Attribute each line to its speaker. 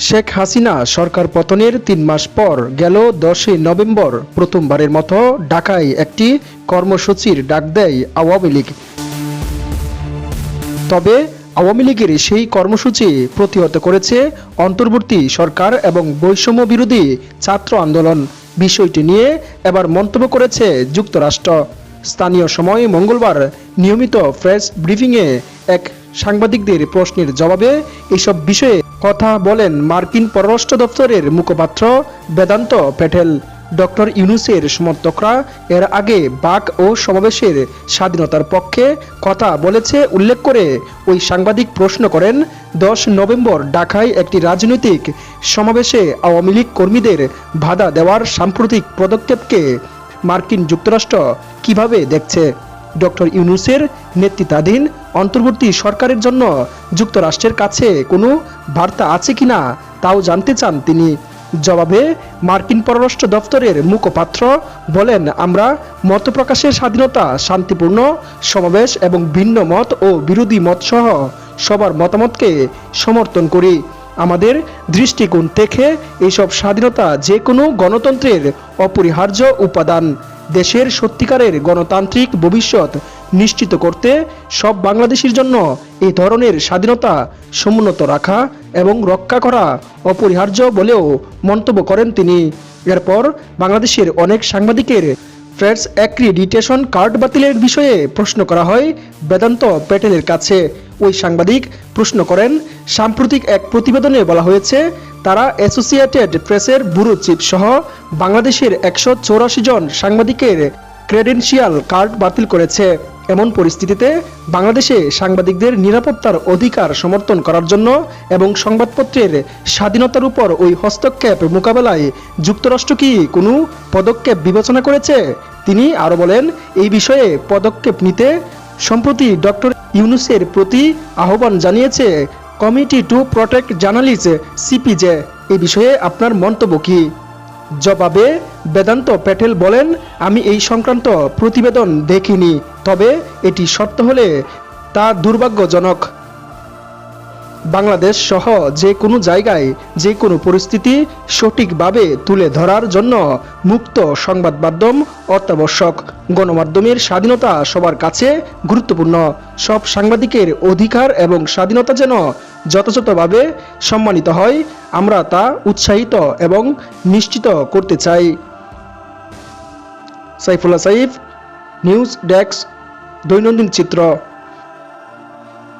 Speaker 1: শেখ হাসিনা সরকার পতনের ৩ মাস পর গেল ১০ নভেম্বর প্রথমবারের মতো ঢাকায় একটি কর্মসূচির ডাক দেয় আওয়ামী লীগ। তবে আওয়ামী লীগের সেই কর্মসূচি প্রতিহত করেছে অন্তর্বর্তী সরকার এবং বৈষম্য বিরোধী ছাত্র আন্দোলন। বিষয়টি নিয়ে এবার মন্তব্য করেছে যুক্তরাষ্ট্র। স্থানীয় সময় মঙ্গলবার নিয়মিত প্রেস ব্রিফিংয়ে এক সাংবাদিকদের প্রশ্নের জবাবে এসব বিষয়ে কথা বলেন মার্কিন পররাষ্ট্র দপ্তরের মুখপাত্র বেদান্ত প্যাটেল। ডক্টর ইউনূসের সমর্থকরা এর আগে বাক ও সমাবেশের স্বাধীনতার পক্ষে কথা বলেছে উল্লেখ করে ওই সাংবাদিক প্রশ্ন করেন, ১০ নভেম্বর ঢাকায় একটি রাজনৈতিক সমাবেশে আওয়ামী লীগ কর্মীদের বাধা দেওয়ার সাম্প্রতিক পদক্ষেপকে মার্কিন যুক্তরাষ্ট্র কিভাবে দেখছে? ডক্টর ইউনূসের নেতৃত্বাধীন অন্তর্বর্তী সরকারের জন্য যুক্তরাষ্ট্রের কাছে কোনো বার্তা আছে কিনা তাও জানতে চান তিনি। জবাবে মার্কিন পররাষ্ট্র দপ্তরের মুখপাত্র বলেন, আমরা মত প্রকাশের স্বাধীনতা, শান্তিপূর্ণ সমাবেশ এবং ভিন্ন মত ও বিরোধী মত সহ সবার মতামতকে সমর্থন করি। আমাদের দৃষ্টিকোণ থেকে এইসব স্বাধীনতা যে কোনো গণতন্ত্রের অপরিহার্য উপাদান। দেশের সত্যিকারের গণতান্ত্রিক ভবিষ্যৎ নিশ্চিত করতে সব বাংলাদেশির জন্য এই ধরনের স্বাধীনতা সমুন্নত রাখা এবং রক্ষা করা অপরিহার্য বলেও মন্তব্য করেন তিনি। এরপর বাংলাদেশের অনেক সাংবাদিকের প্রেস অ্যাক্রিডিটেশন কার্ড বাতিলের বিষয়ে প্রশ্ন করা হয় বেদান্ত প্যাটেলের কাছে। ওই সাংবাদিক প্রশ্ন করেন, সাম্প্রতিক এক প্রতিবেদনে বলা হয়েছে তারা অ্যাসোসিয়েটেড প্রেসের ব্যুরো চিফ সহ বাংলাদেশের ১৮৪ জন সাংবাদিকের ক্রেডেনশিয়াল কার্ড বাতিল করেছে। এমন পরিস্থিতিতে বাংলাদেশে সাংবাদিকদের নিরাপত্তার অধিকার সমর্থন করার জন্য এবং সংবাদপত্রের স্বাধীনতার উপর ওই হস্তক্ষেপ মোকাবেলায় যুক্তরাষ্ট্র কি কোনো পদক্ষেপ বিবেচনা করেছে? তিনি আরও বলেন, এই বিষয়ে পদক্ষেপ নিতে সম্প্রতি ডক্টর ইউনূসের প্রতি আহ্বান জানিয়েছে committee to protect journalist CPJ. এই বিষয়ে আপনার মন্তব্য কি? জবাবে বেদান্ত প্যাটেল বলেন, আমি এই সংক্রান্ত প্রতিবেদন দেখিনি, তবে এটি সত্য হলে তা দুর্ভাগ্যজনক। বাংলাদেশ সহ যে কোনো জায়গায় যে কোনো পরিস্থিতি সঠিকভাবে তুলে ধরার জন্য মুক্ত সংবাদ মাধ্যম অত্যাবশ্যক। গণমাধ্যমের স্বাধীনতা সবার কাছে গুরুত্বপূর্ণ। সব সাংবাদিকের অধিকার এবং স্বাধীনতা যেন যথাযথভাবে সম্মানিত হয়, আমরা তা উৎসাহিত এবং নিশ্চিত করতে চাই। সাইফুল্লাহ সাইফ, নিউজ ডেস্ক, দৈনন্দিন চিত্র।